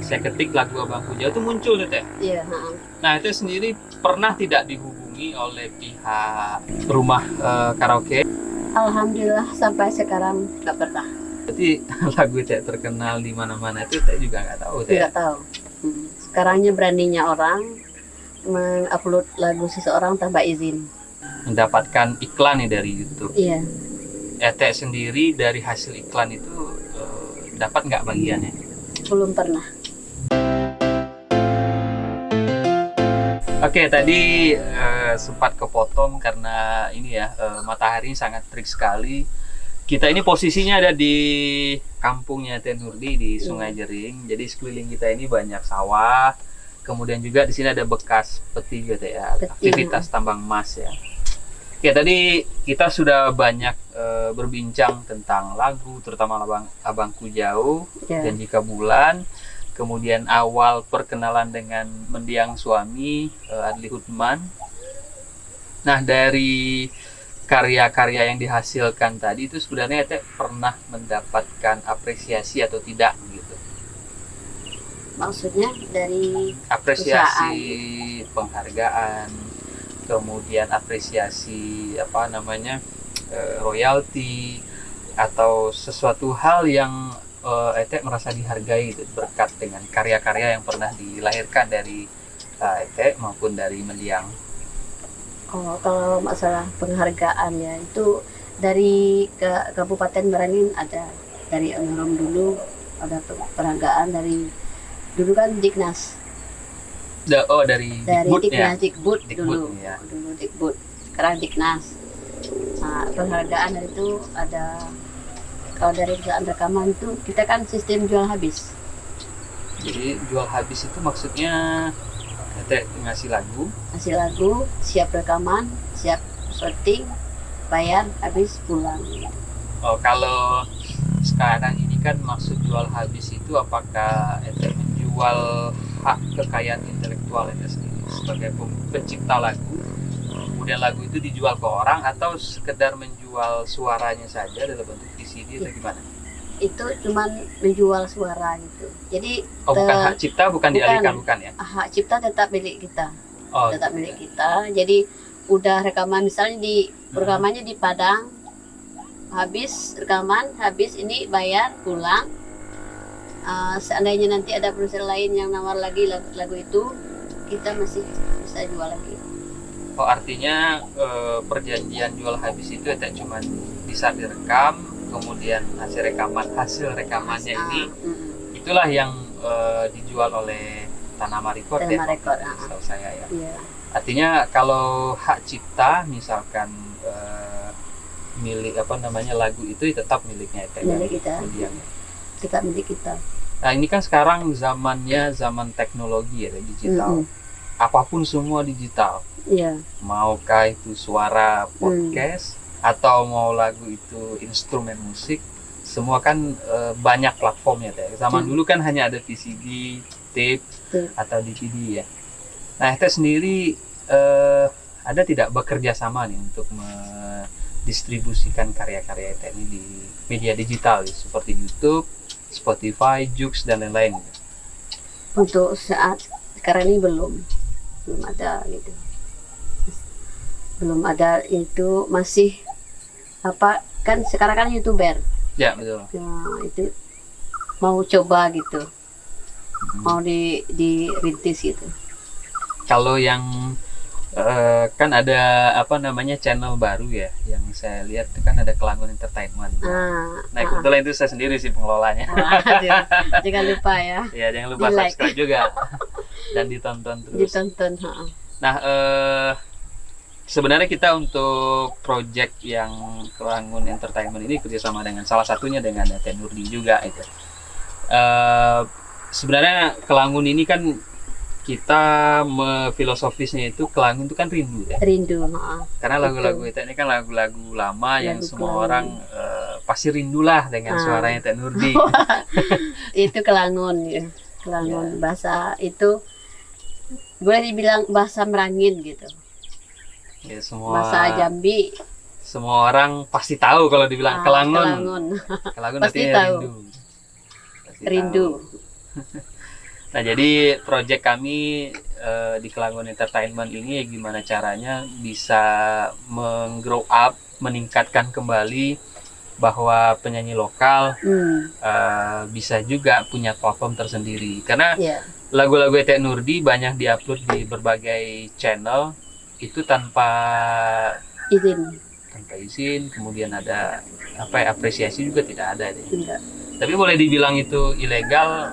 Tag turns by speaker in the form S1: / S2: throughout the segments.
S1: saya ketik lagu Abangku Jauh itu muncul tuh Teh.
S2: Iya.
S1: Nah itu sendiri pernah tidak dihubungi oleh pihak rumah karaoke?
S2: Alhamdulillah sampai sekarang nggak pernah.
S1: Berarti lagu Teh terkenal di mana-mana itu Teh juga nggak tahu Teh?
S2: Nggak tahu. Sekarangnya beraninya orang mengupload lagu seseorang tanpa izin.
S1: Mendapatkan iklan nih dari YouTube.
S2: Iya.
S1: Teh sendiri dari hasil iklan itu dapat nggak bagiannya?
S2: Belum pernah.
S1: Oke, tadi sempat kepotong karena ini ya matahari sangat terik sekali. Kita ini posisinya ada di kampungnya Teh Nurdi di Sungai Jering. Jadi sekeliling kita ini banyak sawah. Kemudian juga di sini ada bekas peti gitu ya, aktivitas tambang emas ya. Oke, tadi kita sudah banyak berbincang tentang lagu, terutama Abangku Jauh dan Jika Bulan. Kemudian awal perkenalan dengan mendiang suami Adli Hudman. Nah, dari karya-karya yang dihasilkan tadi itu sebenarnya Teh pernah mendapatkan apresiasi atau tidak gitu?
S2: Maksudnya dari
S1: apresiasi, penghargaan, kemudian apresiasi apa namanya royalti atau sesuatu hal yang Ete merasa dihargai berkat dengan karya-karya yang pernah dilahirkan dari Ete maupun dari mendiang.
S2: Oh, kalau masalah penghargaan ya itu dari Kabupaten Merangin ada, dari Onrom dulu ada penghargaan dari dulu kan Diknas.
S1: Dari Dikbud ya.
S2: Dikbud dulu.
S1: Ya.
S2: Dulu Dikbud. Sekarang Diknas. Nah, penghargaan itu ada, kalau dari perusahaan rekaman itu kita kan sistem jual habis.
S1: Jadi jual habis itu maksudnya Teh ngasih lagu, siap rekaman, siap syuting, bayar, habis pulang. Oh, kalau sekarang ini kan maksud jual habis itu apakah Teh menjual hak kekayaan intelektual Teh sendiri sebagai pencipta lagu, kemudian lagu itu dijual ke orang atau sekedar menjual suaranya saja dalam bentuk VCD atau gimana? Itu
S2: cuman menjual suara gitu. Jadi
S1: bukan hak cipta, bukan dialihkan, bukan ya?
S2: Hak cipta tetap milik kita. Tetap milik kita. Jadi udah rekaman misalnya rekamannya di Padang, habis rekaman, habis ini bayar pulang. Seandainya nanti ada produser lain yang nawar lagi lagu itu, kita masih bisa jual lagi.
S1: Oh, artinya perjanjian jual habis itu tidak cuma bisa direkam, kemudian hasil rekamannya ini itulah yang dijual oleh Tanama Record ya, setahu saya ya. Yeah. Artinya kalau hak cipta misalkan milik lagu itu tetap miliknya
S2: milik kita. Tetap milik kita.
S1: Nah, ini kan sekarang zamannya zaman teknologi ya, digital. Apapun semua digital.
S2: Yeah.
S1: Maukah itu suara podcast atau mau lagu itu instrumen musik, semua kan banyak platformnya Teh. Zaman dulu kan hanya ada VCD, tape atau DVD ya. Nah, Teh sendiri ada tidak bekerja sama nih untuk mendistribusikan karya-karya Teh ini di media digital seperti YouTube, Spotify, Joox dan lain-lain?
S2: Untuk saat sekarang ini belum ada gitu. Belum ada, itu masih kan sekarang kan YouTuber.
S1: Ya, betul.
S2: Ya, itu mau coba gitu. Mau dirintis gitu. Kalau
S1: yang kan ada channel baru ya yang saya lihat itu kan ada Kelangun Entertainment. Nah, kebetulan itu saya sendiri sih pengelolanya.
S2: Jangan lupa ya.
S1: Ya, jangan lupa subscribe juga dan ditonton terus. Nah, sebenarnya kita untuk project yang Kelangun Entertainment ini kerjasama dengan salah satunya dengan Teh Nurdi juga itu. Sebenarnya Kelangun ini kan kita filosofisnya itu Kelangun itu kan rindu ya.
S2: Rindu.
S1: Karena lagu-lagu itu ini kan lagu-lagu lama yang semua orang pasti rindulah dengan suaranya Teh Nurdi.
S2: Itu Kelangun ya. Kelangun bahasa itu boleh dibilang bahasa Merangin gitu.
S1: Ya, semua
S2: bahasa Jambi.
S1: Semua orang pasti tahu kalau dibilang Kelangun. Kelangun
S2: pasti
S1: artinya
S2: tahu.
S1: rindu. Pasti rindu. Nah, jadi proyek kami di Kelangon Entertainment ini gimana caranya bisa meng-grow up, meningkatkan kembali bahwa penyanyi lokal bisa juga punya platform tersendiri. Karena lagu-lagu Ete Nurdi banyak diupload di berbagai channel itu tanpa izin, kemudian ada apresiasi juga tidak ada deh. Tapi boleh dibilang itu ilegal,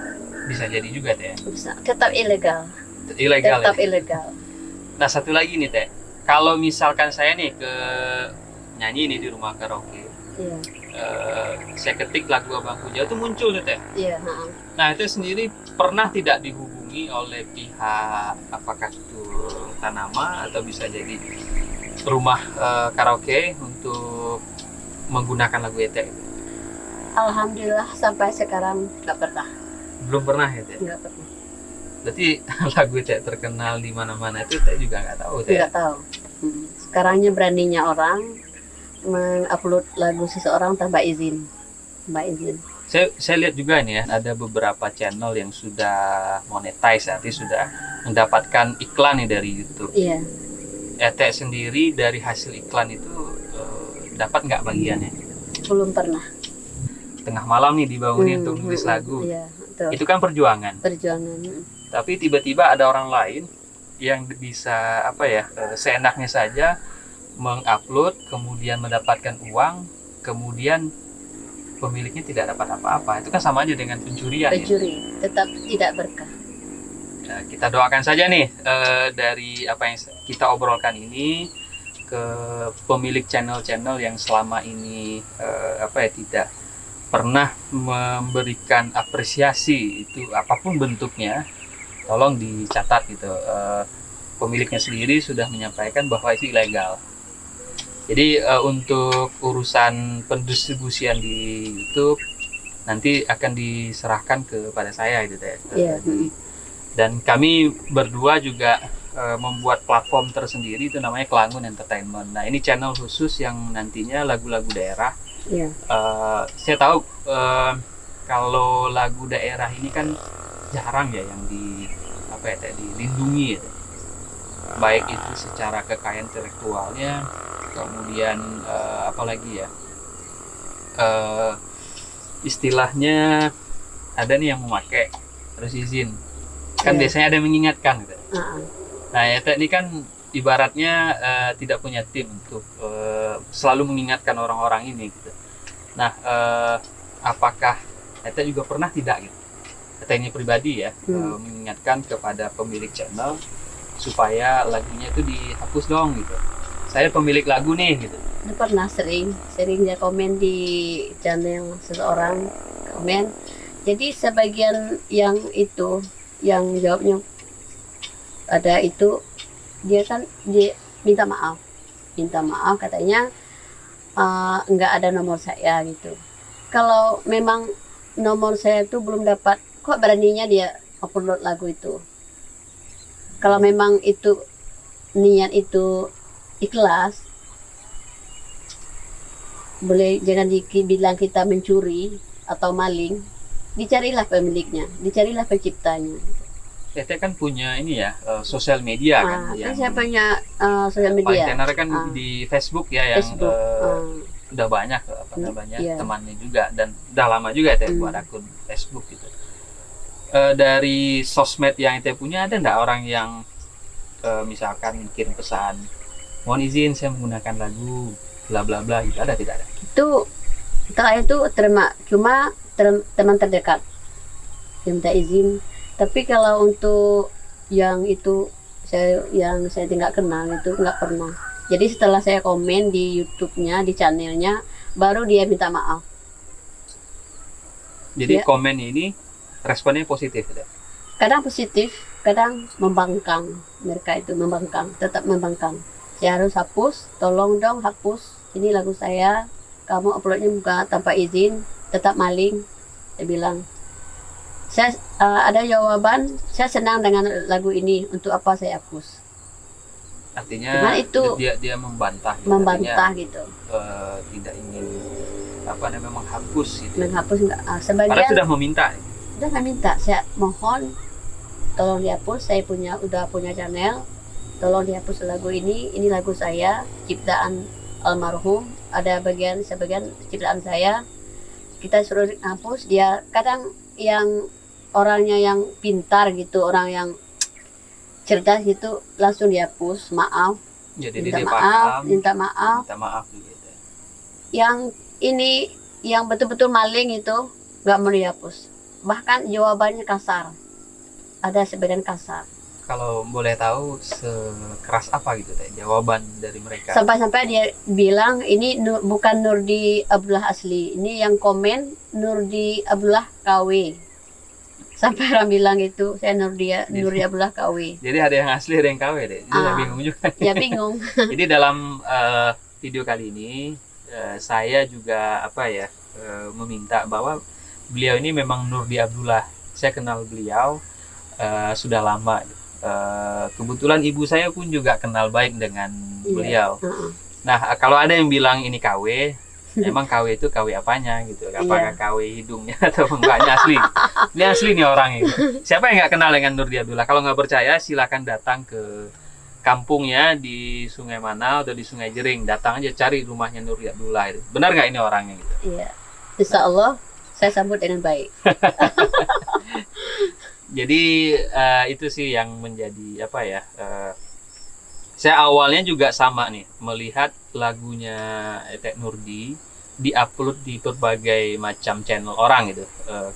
S1: bisa jadi juga Teh.
S2: Bisa. Tetap ilegal.
S1: Tetap
S2: ya? Ilegal.
S1: Nah, satu lagi nih Teh, kalau misalkan saya nih ke nyanyi nih di rumah karaoke, saya ketik lagu Abang Puja itu muncul nih Teh. Nah, itu sendiri pernah tidak dihubungi oleh pihak apakah itu Tanama atau bisa jadi rumah karaoke untuk menggunakan lagu Ete?
S2: Alhamdulillah sampai sekarang nggak pernah.
S1: Belum pernah ya Teh?
S2: Nggak pernah.
S1: Berarti lagu Ete terkenal di mana-mana itu Ete juga nggak tahu Teh?
S2: Nggak tahu. Sekarangnya beraninya orang mengupload lagu seseorang tanpa izin.
S1: Saya lihat juga nih ya, ada beberapa channel yang sudah monetize, artinya sudah mendapatkan iklan nih dari YouTube.
S2: Iya.
S1: Ete sendiri dari hasil iklan itu dapat nggak bagiannya?
S2: Belum pernah.
S1: Tengah malam nih dibangunin untuk nulis lagu.
S2: Iya, betul.
S1: Itu kan perjuangan.
S2: Perjuangan.
S1: Tapi tiba-tiba ada orang lain yang bisa seenaknya saja mengupload, kemudian mendapatkan uang, kemudian pemiliknya tidak dapat apa-apa. Itu kan sama aja dengan pencurian.
S2: Pencuri, tetap tidak berkah.
S1: Nah, kita doakan saja nih dari apa yang kita obrolkan ini ke pemilik channel-channel yang selama ini tidak pernah memberikan apresiasi, itu apapun bentuknya, tolong dicatat gitu. Pemiliknya sendiri sudah menyampaikan bahwa itu ilegal. Jadi untuk urusan pendistribusian di YouTube nanti akan diserahkan kepada saya gitu Teh. Dan kami berdua juga membuat platform tersendiri, itu namanya Kelangon Entertainment. Nah, ini channel khusus yang nantinya lagu-lagu daerah. Saya tahu kalau lagu daerah ini kan jarang ya yang dilindungi ya. Baik itu secara kekayaan intelektualnya, kemudian apalagi ya istilahnya ada nih yang memakai harus izin kan, biasanya ada yang mengingatkan gitu. Nah ya ini kan ibaratnya tidak punya tim untuk selalu mengingatkan orang-orang ini gitu. Nah apakah Eta juga pernah tidak gitu, Eta ini pribadi ya mengingatkan kepada pemilik channel supaya lagunya itu dihapus dong gitu, saya pemilik lagu nih gitu?
S2: Pernah, sering dia komen di channel seseorang, komen. Jadi sebagian yang itu yang jawabnya ada itu, dia minta maaf katanya nggak ada nomor saya gitu. Kalau memang nomor saya itu belum dapat, kok beraninya dia upload lagu itu? Kalau memang itu niat itu ikhlas, boleh, jangan dibilang kita mencuri atau maling. Dicarilah pemiliknya, dicarilah penciptanya.
S1: Tete kan punya ini ya, sosial media kan?
S2: Saya punya sosial media.
S1: Paling kan di Facebook ya, yang Facebook, udah banyak temannya juga, dan udah lama juga Tete buat akun Facebook gitu. Dari sosmed yang Tete punya, ada nggak orang yang misalkan kirim pesan, mohon izin saya menggunakan lagu bla bla bla gitu, ada tidak ada?
S2: Itu terakhir itu cuma teman terdekat yang minta izin. Tapi kalau untuk yang itu yang saya tidak kenal itu nggak pernah. Jadi setelah saya komen di YouTube-nya, di channelnya, baru dia minta maaf.
S1: Jadi komen ini responnya positif ya?
S2: Kadang positif, kadang membangkang. Mereka itu tetap membangkang. Saya harus hapus, tolong dong hapus. Ini lagu saya, kamu uploadnya bukan tanpa izin, tetap maling. Saya bilang, saya ada jawaban, saya senang dengan lagu ini, untuk apa saya hapus?
S1: Artinya itu dia membantah
S2: gitu.
S1: Tidak ingin menghapus gitu.
S2: Menghapus enggak, sebagian
S1: padahal sudah meminta.
S2: Saya mohon tolong dihapus, saya udah punya channel, tolong dihapus lagu ini lagu saya, ciptaan almarhum, ada sebagian ciptaan saya, kita suruh hapus. Dia kadang yang orangnya yang pintar gitu, orang yang cerdas gitu, langsung dihapus, maaf,
S1: Jadi
S2: minta
S1: dia
S2: maaf,
S1: paham,
S2: minta maaf.
S1: minta maaf gitu.
S2: Yang ini yang betul-betul maling itu nggak mau dihapus, bahkan jawabannya kasar, ada sebagian kasar,
S1: Kalau boleh tahu sekeras apa gitu teh jawaban dari mereka?
S2: sampai-sampai dia bilang ini bukan Nurdi Abdullah asli, ini yang komen Nurdi Abdullah KW. Sampai orang bilang itu saya Nurdi Abdullah KW.
S1: Jadi ada yang asli, ada yang KW deh. Jadi saya bingung juga.
S2: Ya bingung.
S1: Jadi dalam video kali ini saya juga meminta bahwa beliau ini memang Nurdi Abdullah. Saya kenal beliau sudah lama. Kebetulan ibu saya pun juga kenal baik dengan beliau. Nah, kalau ada yang bilang ini KW, emang KW itu KW apanya gitu? Apakah KW hidungnya atau enggaknya asli? Ini asli nih orang itu. Siapa yang nggak kenal dengan Nurdi Abdullah? Kalau nggak percaya, silakan datang ke kampungnya di Sungai Manau atau di Sungai Jering. Datang aja cari rumahnya Nurdi Abdullah itu. Benar nggak ini orangnya gitu?
S2: Iya. Insya Allah saya sambut dengan baik.
S1: Jadi itu sih yang menjadi saya awalnya juga sama nih melihat lagunya Etek Nurdi diupload di berbagai macam channel orang gitu.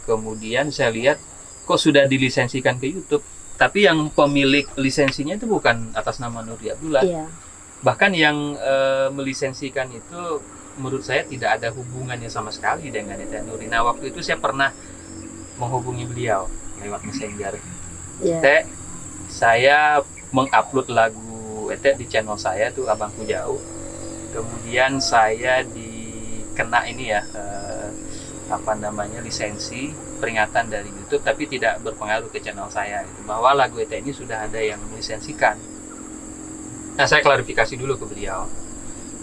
S1: Kemudian saya lihat kok sudah dilisensikan ke YouTube, tapi yang pemilik lisensinya itu bukan atas nama Nurdi Abdullah.
S2: Iya.
S1: Bahkan yang melisensikan itu menurut saya tidak ada hubungannya sama sekali dengan Etek Nurdi. Nah, waktu itu saya pernah menghubungi beliau lewat Messenger.
S2: Iya.
S1: Teh, saya mengupload lagu Etek di channel saya tuh Abangku Jauh. Kemudian saya dikena ini ya lisensi peringatan dari YouTube, tapi tidak berpengaruh ke channel saya gitu, bahwa lagu Etek ini sudah ada yang melisensikan. Nah, saya klarifikasi dulu ke beliau.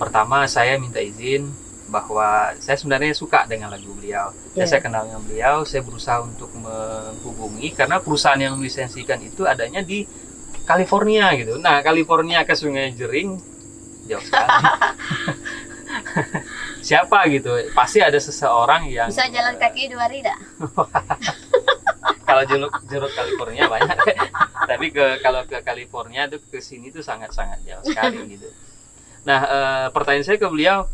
S1: Pertama, saya minta izin bahwa saya sebenarnya suka dengan lagu beliau. Dan saya kenal dengan beliau, saya berusaha untuk menghubungi karena perusahaan yang melisensikan itu adanya di California gitu. Nah, California ke Sungai Jering jauh sekali. Siapa gitu? Pasti ada seseorang yang
S2: Bisa jalan kaki 2 hari dah.
S1: Kalau jeruk California banyak. Tapi kalau ke California tuh ke sini tuh sangat-sangat jauh sekali gitu. Nah, pertanyaan saya ke beliau,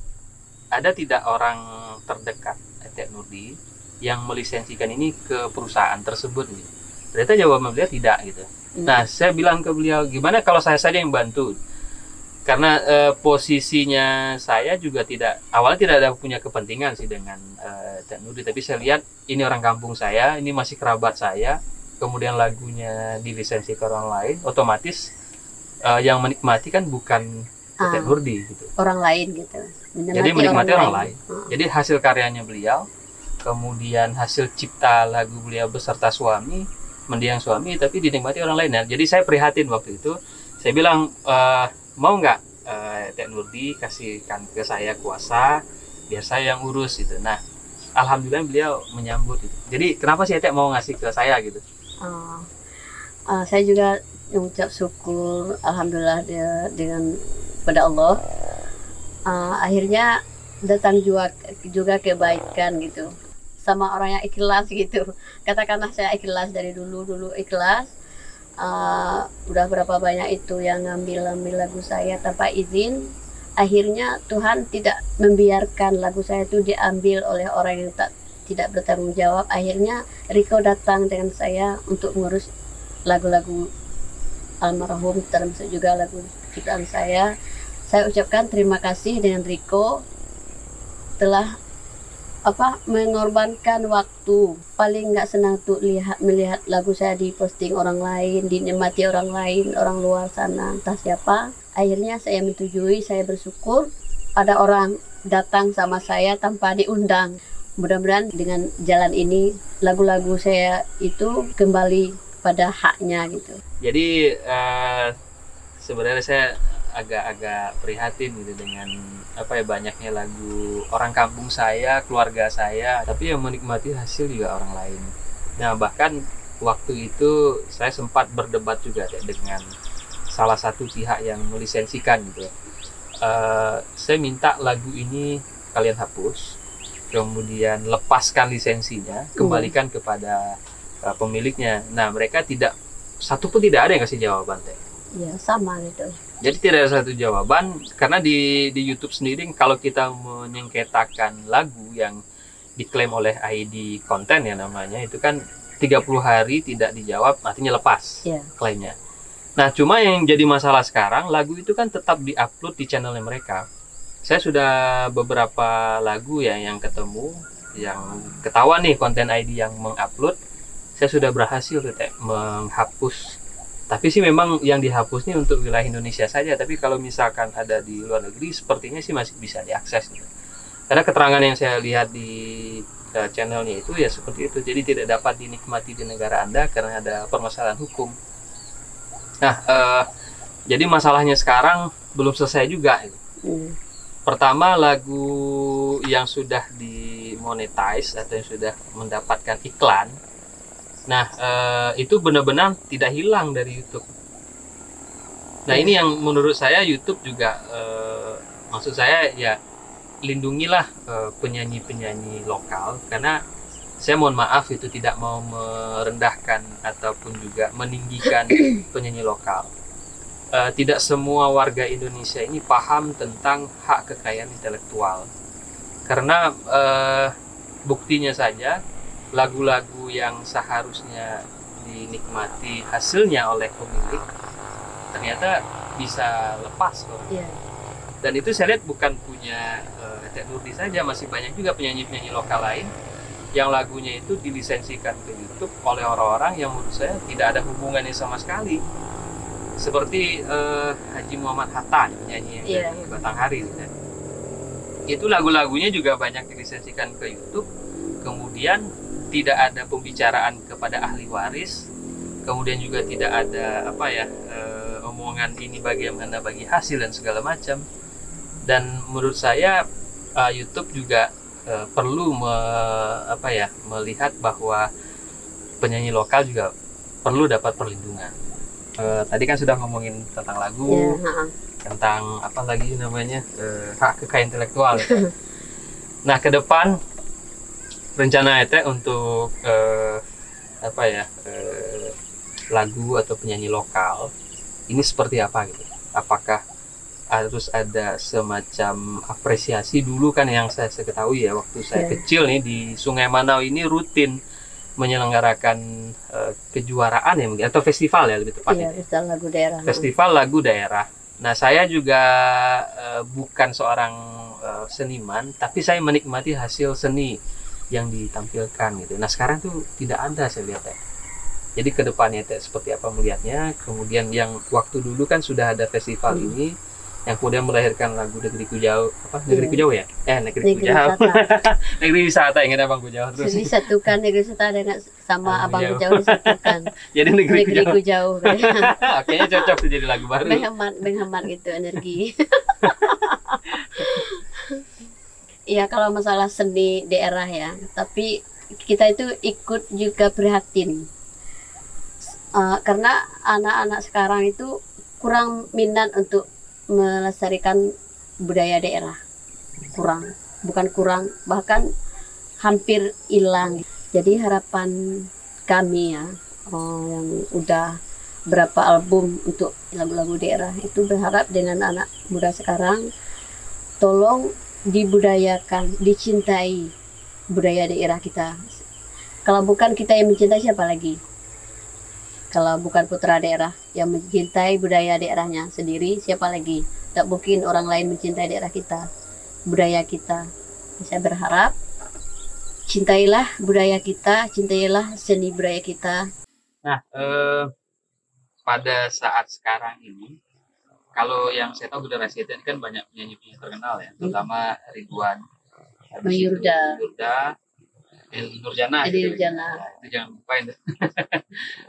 S1: ada tidak orang terdekat Etek Nurdi yang melisensikan ini ke perusahaan tersebut gitu? Ternyata jawaban beliau tidak gitu. Nah, saya bilang ke beliau, gimana kalau saya saja yang bantu? Karena posisinya saya juga awalnya tidak ada punya kepentingan sih dengan Etek Nurdi, tapi saya lihat ini orang kampung saya, ini masih kerabat saya, kemudian lagunya dilisensi ke orang lain, otomatis yang menikmati kan bukan Etek Nurdi gitu.
S2: Orang lain gitu.
S1: Jadi menikmati orang lain. Jadi hasil karyanya beliau, kemudian hasil cipta lagu beliau beserta suami, mendiang suami, tapi dinikmati orang lain. Nah, jadi saya prihatin waktu itu. Saya bilang, mau nggak Etek Nurdi kasihkan ke saya kuasa, biar saya yang urus gitu. Nah, alhamdulillah beliau menyambut itu. Jadi kenapa sih Etek mau ngasih ke saya gitu?
S2: Saya juga mengucap syukur, alhamdulillah dengan pada Allah. Akhirnya datang juga kebaikan gitu sama orang yang ikhlas gitu. Katakanlah saya ikhlas dari dulu ikhlas. Udah berapa banyak itu yang ngambil lagu saya tanpa izin. Akhirnya Tuhan tidak membiarkan lagu saya itu diambil oleh orang yang tidak bertanggung jawab. Akhirnya Riko datang dengan saya untuk mengurus lagu-lagu almarhum, termasuk juga lagu ciptaan saya. Saya ucapkan terima kasih dengan Riko telah mengorbankan waktu. Paling nggak senang tuh melihat lagu saya diposting orang lain, dinikmati orang lain, orang luar sana, entah siapa. Akhirnya saya menyetujui, saya bersyukur ada orang datang sama saya tanpa diundang. Mudah-mudahan dengan jalan ini lagu-lagu saya itu kembali pada haknya gitu.
S1: Jadi sebenarnya saya agak prihatin gitu dengan banyaknya lagu orang kampung saya, keluarga saya, tapi yang menikmati hasil juga orang lain. Nah, bahkan waktu itu saya sempat berdebat juga Teh, dengan salah satu pihak yang melisensikan gitu. Saya minta lagu ini kalian hapus, kemudian lepaskan lisensinya, kembalikan kepada pemiliknya. Nah, mereka satu pun tidak ada yang kasih jawaban Teh.
S2: Ya, sama gitu.
S1: Jadi tidak ada satu jawaban, karena di YouTube sendiri kalau kita menyengketakan lagu yang diklaim oleh ID konten ya namanya, itu kan 30 hari tidak dijawab artinya lepas klaimnya. Nah, cuma yang jadi masalah sekarang, lagu itu kan tetap diupload di channelnya mereka. Saya sudah beberapa lagu ya yang ketemu, yang ketahuan nih konten ID yang mengupload, saya sudah berhasil tuh menghapus. Tapi sih memang yang dihapus nih untuk wilayah Indonesia saja, tapi kalau misalkan ada di luar negeri, sepertinya sih masih bisa diakses gitu. Karena keterangan yang saya lihat di channelnya itu ya seperti itu, jadi tidak dapat dinikmati di negara Anda karena ada permasalahan hukum. Nah, jadi masalahnya sekarang belum selesai juga. Pertama, lagu yang sudah dimonetize atau yang sudah mendapatkan iklan, nah itu benar-benar tidak hilang dari YouTube. Nah, ini yang menurut saya YouTube juga, maksud saya ya, lindungilah penyanyi-penyanyi lokal, karena saya mohon maaf itu tidak mau merendahkan ataupun juga meninggikan penyanyi lokal. Tidak semua warga Indonesia ini paham tentang hak kekayaan intelektual, karena buktinya saja lagu-lagu yang seharusnya dinikmati hasilnya oleh pemilik ternyata bisa lepas loh. Dan itu saya lihat bukan punya Teh Nurdi saja, masih banyak juga penyanyi-penyanyi lokal lain yang lagunya itu dilisensikan ke YouTube oleh orang-orang yang menurut saya tidak ada hubungannya sama sekali. Seperti Haji Muhammad Hatta, penyanyi yang dari Batanghari gitu. Itu lagu-lagunya juga banyak dilisensikan ke YouTube, kemudian tidak ada pembicaraan kepada ahli waris, kemudian juga tidak ada omongan ini bagaimana bagi hasil dan segala macam. Dan menurut saya YouTube juga perlu melihat bahwa penyanyi lokal juga perlu dapat perlindungan. Tadi kan sudah ngomongin tentang lagu, tentang apa lagi namanya, hak kekayaan intelektual. Nah, ke depan rencana Teh untuk lagu atau penyanyi lokal ini seperti apa gitu? Apakah harus ada semacam apresiasi? Dulu kan yang saya ketahui ya, waktu saya kecil nih di Sungai Manau ini rutin menyelenggarakan kejuaraan ya mungkin, atau festival ya lebih tepatnya.
S2: Festival lagu daerah.
S1: Festival lagu daerah. Nah, saya juga bukan seorang seniman, tapi saya menikmati hasil seni yang ditampilkan gitu. Nah, sekarang tuh tidak ada saya lihat ya. Jadi ke depannya seperti apa melihatnya. Kemudian yang waktu dulu kan sudah ada festival ini yang kemudian melahirkan lagu Negeriku Jauh, Negeriku Jauh ya? Negeriku Jauh. Negeri wisata, ingat Abangku Jauh terus.
S2: Disatukan Negeri Wisata dengan sama Abangku Jauh disatukan.
S1: Jadi Negeriku
S2: Jauh.
S1: Kayaknya cocok tuh jadi lagu baru.
S2: Menghemat gitu energi. Iya, kalau masalah seni daerah ya, tapi kita itu ikut juga prihatin. Karena anak-anak sekarang itu kurang minat untuk melestarikan budaya daerah. Bukan kurang, bahkan hampir hilang. Jadi harapan kami ya, yang udah berapa album untuk lagu-lagu daerah, itu berharap dengan anak muda sekarang, tolong dibudayakan, dicintai budaya daerah kita. Kalau bukan kita yang mencintai, siapa lagi? Kalau bukan putra daerah yang mencintai budaya daerahnya sendiri, siapa lagi? Tak mungkin orang lain mencintai daerah kita, budaya kita. Saya berharap cintailah budaya kita, cintailah seni budaya kita.
S1: Nah, pada saat sekarang ini, kalau yang saya tahu generasi itu kan banyak penyanyi-penyanyi terkenal ya, terutama Ridwan,
S2: Yurda,
S1: Nurjana, itu jangan lupain.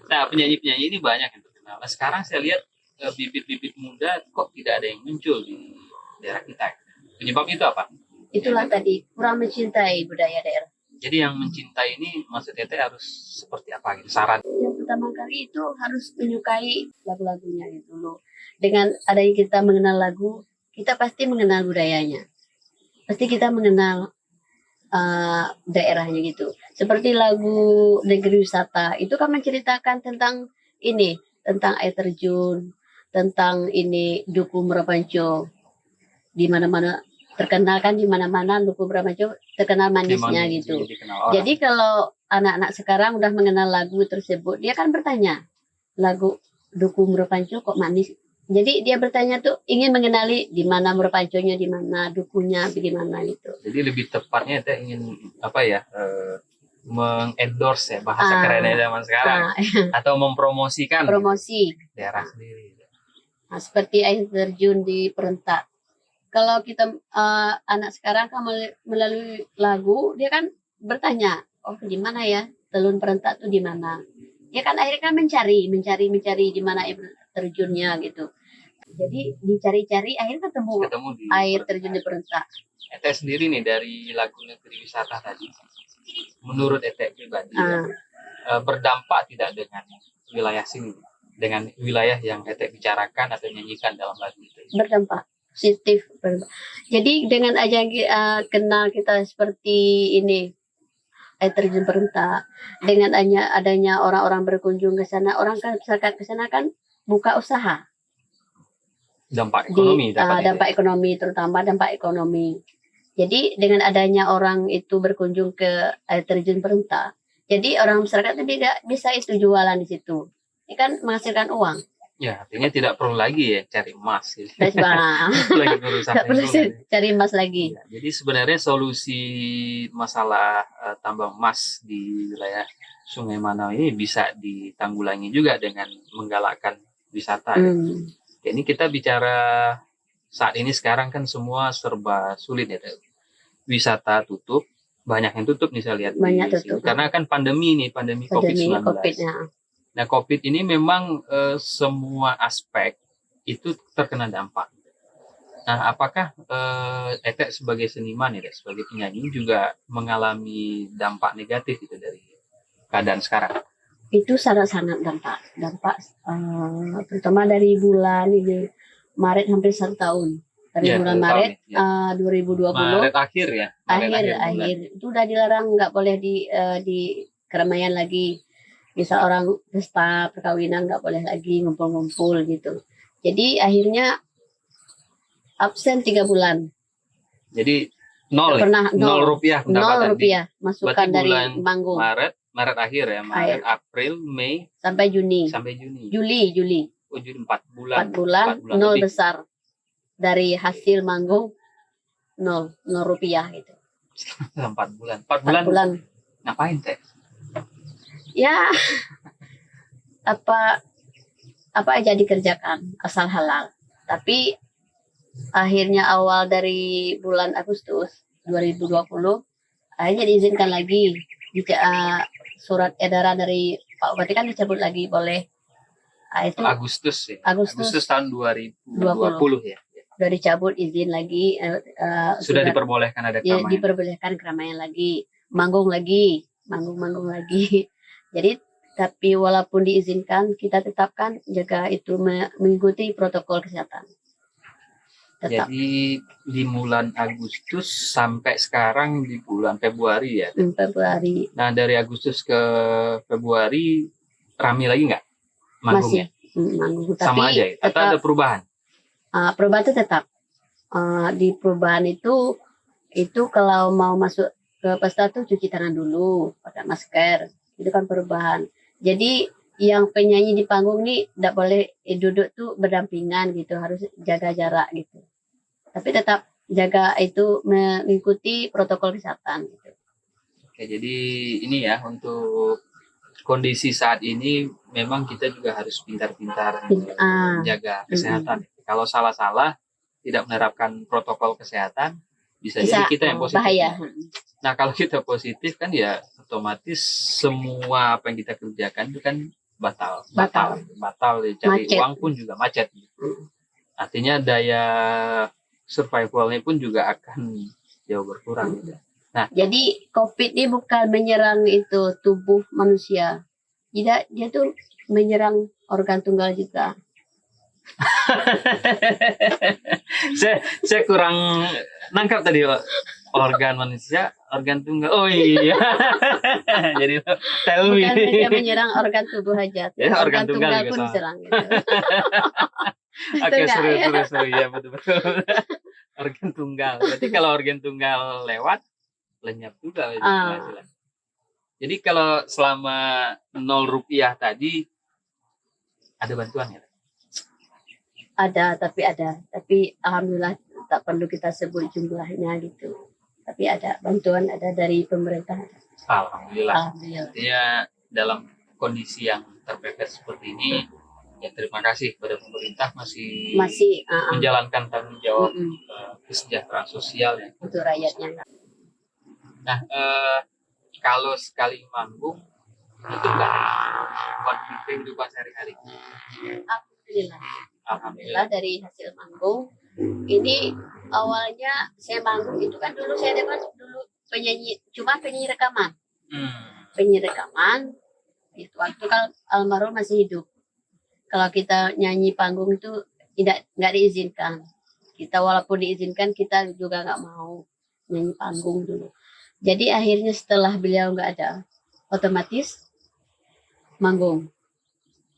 S1: Nah, penyanyi-penyanyi ini banyak yang terkenal. Nah, sekarang saya lihat bibit-bibit muda kok tidak ada yang muncul di daerah kita. Penyebab itu apa?
S2: Itulah tadi, kurang mencintai budaya daerah.
S1: Jadi yang mencintai ini maksudnya harus seperti apa gitu? Saran?
S2: Ya, pertama kali itu harus menyukai lagu-lagunya gitu loh. Dengan adanya kita mengenal lagu, kita pasti mengenal budayanya. Pasti kita mengenal daerahnya gitu. Seperti lagu Negeri Wisata, itu kan menceritakan tentang ini, tentang air terjun, tentang ini Duku Merapanco. Di mana-mana terkenal kan, di mana-mana Duku Merapanco terkenal manisnya gitu. Jadi kalau anak-anak sekarang udah mengenal lagu tersebut, dia kan bertanya, lagu Duku Merapanco kok manis? Jadi dia bertanya tuh ingin mengenali di mana Merapanconya, di mana dukunya, bagaimana gitu.
S1: Jadi lebih tepatnya dia ingin apa ya, mengendorse ya bahasa kerennya zaman sekarang, atau mempromosikan
S2: promosi
S1: daerah sendiri.
S2: Nah, seperti air terjun di Perentak. Kalau kita anak sekarang kan melalui lagu, dia kan bertanya, oh di mana ya Telun Perentak tuh di mana? Dia kan akhirnya kan mencari di mana air terjunnya gitu. Jadi dicari-cari akhirnya ketemu di air terjun di Perentak.
S1: Ete sendiri nih dari lagu Negeri Wisata tadi, menurut Ete pribadi berdampak tidak dengan wilayah sini, dengan wilayah yang Ete bicarakan atau nyanyikan dalam lagu itu?
S2: Berdampak positif. Jadi dengan aja kenal kita seperti ini air terjun Perentak, dengan adanya orang-orang berkunjung ke sana, orang kan misalkan ke sana kan buka usaha.
S1: Dampak ekonomi,
S2: dampak ekonomi, terutama dampak ekonomi. Jadi dengan adanya orang itu berkunjung ke air terjun Perentak, jadi orang masyarakat itu bisa itu jualan di situ. Ini kan menghasilkan uang.
S1: Ya, artinya tidak perlu lagi ya cari emas. Gitu.
S2: Tidak perlu cari emas lagi.
S1: Ya, jadi sebenarnya solusi masalah tambang emas di wilayah Sungai Manau ini bisa ditanggulangi juga dengan menggalakkan wisata. Ya. Ini kita bicara saat ini sekarang kan semua serba sulit ya. Wisata tutup, banyak yang tutup nih saya lihat.
S2: Banyak tutup.
S1: Karena kan pandemi COVID-19. Nah, COVID ini memang semua aspek itu terkena dampak. Nah, apakah Ete sebagai seniman ya, sebagai penyanyi juga mengalami dampak negatif itu dari keadaan sekarang?
S2: Itu sangat-sangat dampak terutama dari bulan ini Maret hampir 1 tahun dari bulan Maret 2020
S1: Maret akhir ya
S2: akhir itu udah dilarang, nggak boleh di keramaian lagi, misal orang pesta perkawinan nggak boleh lagi ngumpul-ngumpul gitu. Jadi akhirnya absen 3 bulan.
S1: Jadi nol rupiah
S2: masukan dari manggung.
S1: Maret akhir ya, Maret, April, Mei
S2: sampai Juni. Juli.
S1: Oh, Juli 4 bulan.
S2: 4 bulan nol lebih. Besar. Dari hasil manggung nol rupiah gitu.
S1: 4 bulan. 4 bulan. Ngapain Teh?
S2: Ya apa aja dikerjakan asal halal. Tapi akhirnya awal dari bulan Agustus 2020 akhirnya diizinkan lagi. Surat edaran dari Pak Bupati kan dicabut lagi, boleh. Itu
S1: Agustus tahun 2020 ya.
S2: Sudah dicabut izin lagi.
S1: Sudah diperbolehkan ada keramaian.
S2: Diperbolehkan keramaian lagi, manggung lagi. Jadi tapi walaupun diizinkan, kita tetapkan jaga itu mengikuti protokol kesehatan. Tetap.
S1: Jadi di bulan Agustus sampai sekarang di bulan Februari ya?
S2: Februari.
S1: Nah dari Agustus ke Februari rame lagi nggak manggungnya?
S2: Masih manggung.
S1: Sama aja ya? Atau ada perubahan?
S2: Perubahan itu tetap. Di perubahan itu kalau mau masuk ke pesta tuh cuci tangan dulu, pakai masker. Itu kan perubahan. Jadi yang penyanyi di panggung nih tidak boleh duduk tuh berdampingan gitu, harus jaga jarak gitu. Tapi tetap jaga itu mengikuti protokol kesehatan gitu.
S1: Oke, jadi ini ya untuk kondisi saat ini memang kita juga harus pintar-pintar jaga kesehatan. Kalau salah-salah tidak menerapkan protokol kesehatan bisa jadi kita yang positif.
S2: Bahaya.
S1: Nah, kalau kita positif kan ya otomatis semua apa yang kita kerjakan itu kan batal cari macet. Uang pun juga macet. Artinya daya survivalnya pun juga akan jauh berkurang. Nah,
S2: jadi COVID ini bukan menyerang itu tubuh manusia, Tidak, dia tuh menyerang organ tunggal juga.
S1: saya kurang nangkap tadi organ manusia, organ tunggal. Oh iya. Jadi tahu
S2: Bukan
S1: ini.
S2: hanya menyerang organ tubuh aja,
S1: Ya,
S2: organ tunggal
S1: juga
S2: pun
S1: sama.
S2: diserang. Gitu.
S1: Oke,
S2: Enggak, ya?
S1: seru ya, betul. Organ tunggal. Berarti kalau organ tunggal lewat, lenyap juga ya, penghasilan. Jadi kalau selama 0 rupiah tadi ada bantuan ya?
S2: Ada. Tapi alhamdulillah tak perlu kita sebut jumlahnya gitu. Tapi ada bantuan, ada dari pemerintah.
S1: Alhamdulillah.
S2: Alhamdulillah.
S1: Artinya dalam kondisi yang terpepet seperti ini, ya terima kasih kepada pemerintah masih menjalankan tanggung jawab kesejahteraan sosial ya,
S2: untuk rakyatnya.
S1: Nah, kalau sekali manggung itu enggak buat kehidupan sehari-hari.
S2: Alhamdulillah dari hasil manggung ini awalnya saya manggung itu kan dulu saya dapat penyanyi rekaman. Penyanyi rekaman itu waktu kan almarhum masih hidup. Kalau kita nyanyi panggung itu nggak diizinkan. Kita walaupun diizinkan kita juga nggak mau nyanyi panggung dulu. Jadi akhirnya setelah beliau nggak ada, otomatis manggung.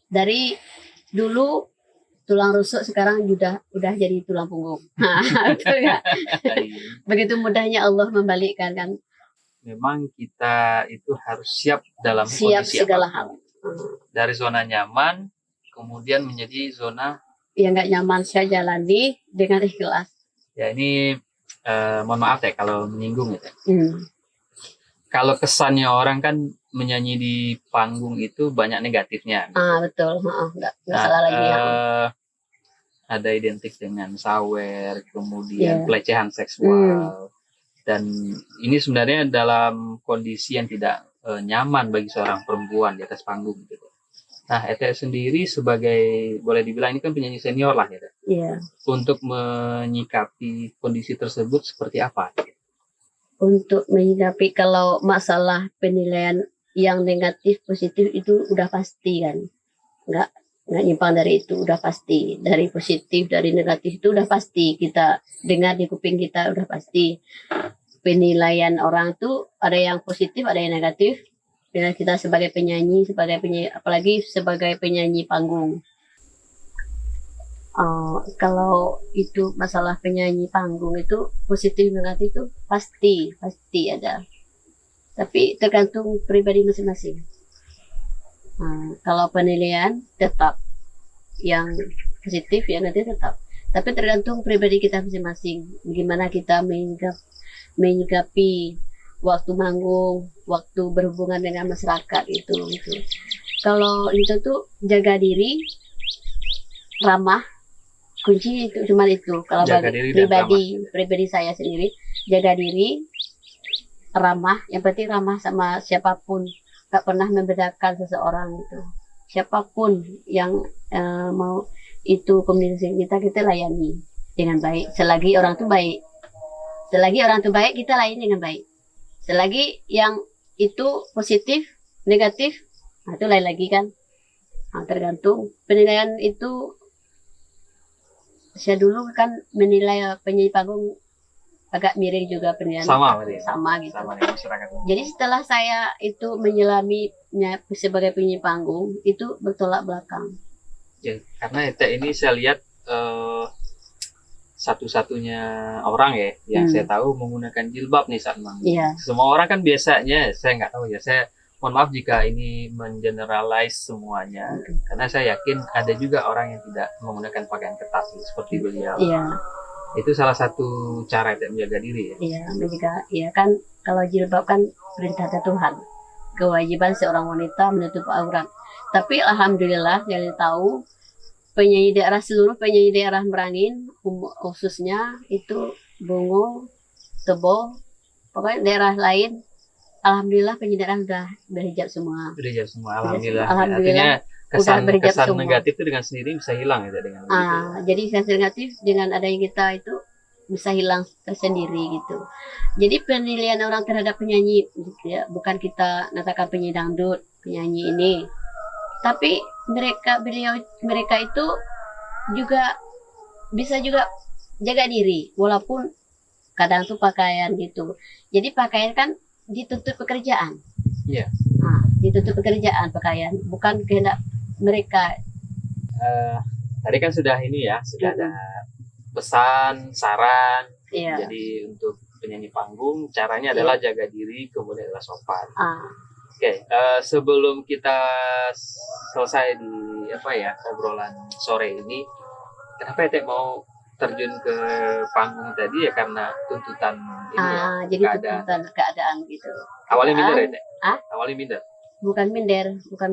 S2: Dari dulu tulang rusuk sekarang udah jadi tulang punggung. Betul ya? Begitu mudahnya Allah membalikkan kan.
S1: Memang kita itu harus siap dalam kondisi
S2: segala hal.
S1: Dari zona nyaman kemudian menjadi zona
S2: yang nggak nyaman saya jalani dengan ikhlas. Ya
S1: ini mohon maaf ya kalau menyinggung ya. Kalau kesannya orang kan menyanyi di panggung itu banyak negatifnya.
S2: Betul. Nggak salah lagi ya.
S1: Ada identik dengan sawer, kemudian pelecehan seksual, dan ini sebenarnya dalam kondisi yang tidak nyaman bagi seorang perempuan di atas panggung gitu. Nah, Ete sendiri sebagai boleh dibilang ini kan penyanyi senior lah ya.
S2: Iya.
S1: Untuk menyikapi kondisi tersebut seperti apa?
S2: Untuk menyikapi kalau masalah penilaian yang negatif positif itu udah pasti kan, nggak nyimpang dari itu, udah pasti. Dari positif dari negatif itu udah pasti kita dengar di kuping kita, udah pasti. Penilaian orang tuh ada yang positif ada yang negatif. Dengan kita sebagai penyanyi apalagi sebagai penyanyi panggung. Kalau itu masalah penyanyi panggung itu positif negatif itu pasti ada. Tapi tergantung pribadi masing-masing. Kalau penilaian tetap yang positif ya nanti tetap. Tapi tergantung pribadi kita masing-masing. Gimana kita menyikapi waktu manggung, waktu berhubungan dengan masyarakat itu. Kalau itu tuh jaga diri, ramah. Kunci itu cuma itu. Kalau pribadi saya sendiri, jaga diri, ramah. Yang penting ramah sama siapapun. Gak pernah membedakan seseorang itu. Siapapun yang mau itu komunikasi kita layani dengan baik. Selagi orang itu baik. Kita layani dengan baik. Selagi yang itu positif, negatif, itu lain lagi kan. Tergantung penilaian itu. Saya dulu kan menilai penyanyi panggung agak miring juga penilaian. Sama gitu. Jadi setelah saya itu menyelaminya sebagai penyanyi panggung itu bertolak belakang.
S1: Ya, karena ini saya lihat satu-satunya orang ya yang saya tahu menggunakan jilbab nih saat manggung.
S2: Yeah.
S1: Semua orang kan biasanya saya nggak tahu ya. Saya mohon maaf jika ini mengeneralize semuanya, karena saya yakin ada juga orang yang tidak menggunakan pakaian ketat seperti beliau.
S2: Iya.
S1: Itu salah satu cara untuk menjaga diri ya.
S2: Iya, menjaga. Iya kan kalau jilbab kan perintah Tuhan. Kewajiban seorang wanita menutup aurat. Tapi alhamdulillah yang tahu seluruh penyanyi daerah Merangin khususnya itu Bungo, Tebo, pokoknya daerah lain. Alhamdulillah penyidaran udah berhijab semua.
S1: Berhijab semua, alhamdulillah.
S2: Alhamdulillah.
S1: Artinya kesan negatif itu dengan sendiri bisa hilang ya dengan begitu.
S2: Jadi kesan negatif dengan adanya kita itu bisa hilang tersendiri gitu. Jadi penilaian orang terhadap penyanyi gitu ya, bukan kita katakan penyanyi dangdut, penyanyi ini Tapi mereka itu juga bisa juga jaga diri, walaupun kadang tuh pakaian gitu. Jadi pakaian kan ditutup pekerjaan.
S1: Iya.
S2: Nah, ditutup pekerjaan pakaian, bukan kehendak mereka.
S1: Tadi kan sudah ini ya, sudah ada pesan, saran.
S2: Iya.
S1: Jadi untuk penyanyi panggung, caranya adalah jaga diri, kemudian adalah sopan. Oke, sebelum kita selesai di obrolan sore ini, kenapa Teh mau terjun ke panggung tadi ya karena tuntutan ini
S2: jadi tuntutan keadaan gitu.
S1: Awalnya minder ya Teh?
S2: Ah?
S1: Awalnya minder?
S2: Bukan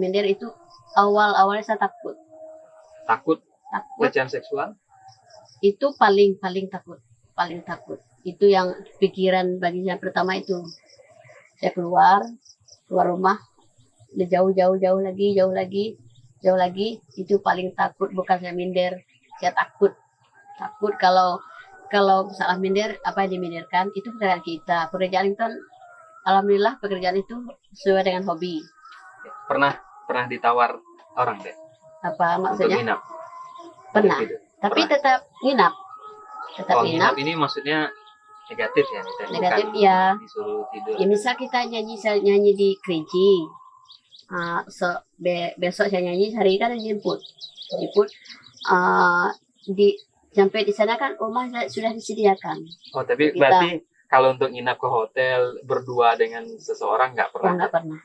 S2: minder itu awalnya saya takut.
S1: Takut? Pelecehan seksual?
S2: Itu paling takut. Itu yang pikiran bagi saya pertama itu. Saya keluar rumah, jauh lagi, itu paling takut, bukan saya minder. Saya takut kalau salah minder, apa yang diminderkan, itu pekerjaan kita. Pekerjaan itu kan, alhamdulillah pekerjaan itu sesuai dengan hobi.
S1: Pernah ditawar orang Teh?
S2: Apa maksudnya?
S1: Untuk nginap?
S2: Pernah. Tapi tetap nginap.
S1: Nginap ini maksudnya negatif ya?
S2: Negatif ya.
S1: Disuruh tidur.
S2: Ya misal kita nyanyi di Kerinci. Besok saya nyanyi, hari ini kan jemput. Sampai di sana kan rumah sudah disediakan.
S1: Oh, tapi berarti kalau untuk nginap ke hotel berdua dengan seseorang nggak pernah?
S2: Nggak pernah.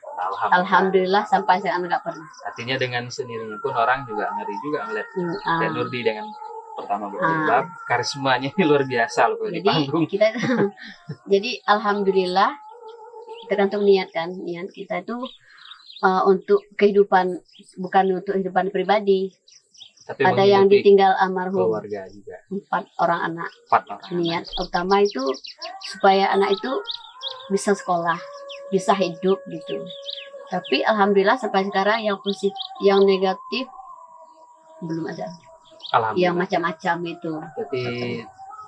S2: Alhamdulillah sampai sekarang nggak pernah.
S1: Artinya dengan sendirinya pun orang juga ngeri juga ngeliat Teh Nurdi dengan pertama berjilbab, karismanya luar biasa loh di panggung. Jadi alhamdulillah tergantung niat kita itu untuk kehidupan, bukan untuk kehidupan pribadi. Tapi
S2: ada yang ditinggal almarhum,
S1: keluarga juga.
S2: 4 orang anak.
S1: 4 orang.
S2: Niat utama itu supaya anak itu bisa sekolah, bisa hidup gitu. Tapi alhamdulillah sampai sekarang yang positif, yang negatif belum ada. Yang macam-macam itu.
S1: Jadi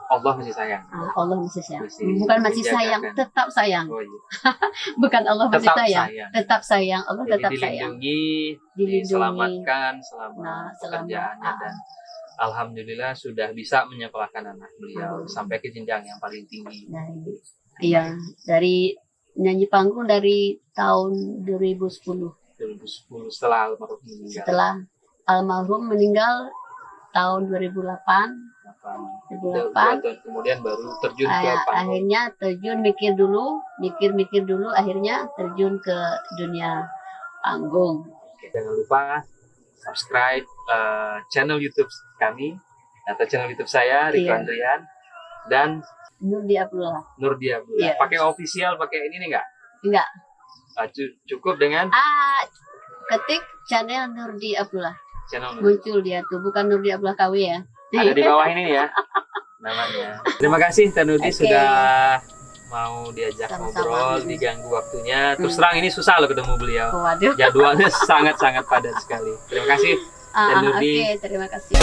S1: Allah masih sayang.
S2: Allah masih sayang. Bukan masih sayang, tetap sayang.
S1: Oh, iya.
S2: Bukan Allah masih sayang. Tetap sayang. Allah
S1: jadi
S2: tetap sayang.
S1: Dilindungi, diselamatkan selama pekerjaannya dan alhamdulillah sudah bisa menyekolahkan anak beliau sampai ke jenjang yang paling tinggi.
S2: Dari nyanyi panggung dari tahun 2010.
S1: Setelah almarhum meninggal.
S2: Setelah almarhum meninggal tahun 2008.
S1: 2 tahun kemudian baru terjun ke panggung.
S2: Akhirnya terjun, mikir dulu, akhirnya terjun ke dunia panggung.
S1: Oke, jangan lupa subscribe channel YouTube kami atau channel YouTube saya Riko Andrian dan
S2: Nurdi Abdullah.
S1: Yes. Pakai official, pakai ini nih nggak?
S2: Enggak.
S1: Cukup dengan
S2: ketik channel Nurdi Abdullah.
S1: Channel
S2: muncul dia tuh, bukan Nurdi Abdullah KW ya.
S1: Ada di bawah ini ya namanya. Terima kasih Teh Nurdi sudah mau diajak ngobrol, diganggu waktunya. Terus terang ini susah loh ketemu beliau. Jadwalnya sangat-sangat padat sekali. Terima kasih Teh Nurdi.
S2: Terima kasih.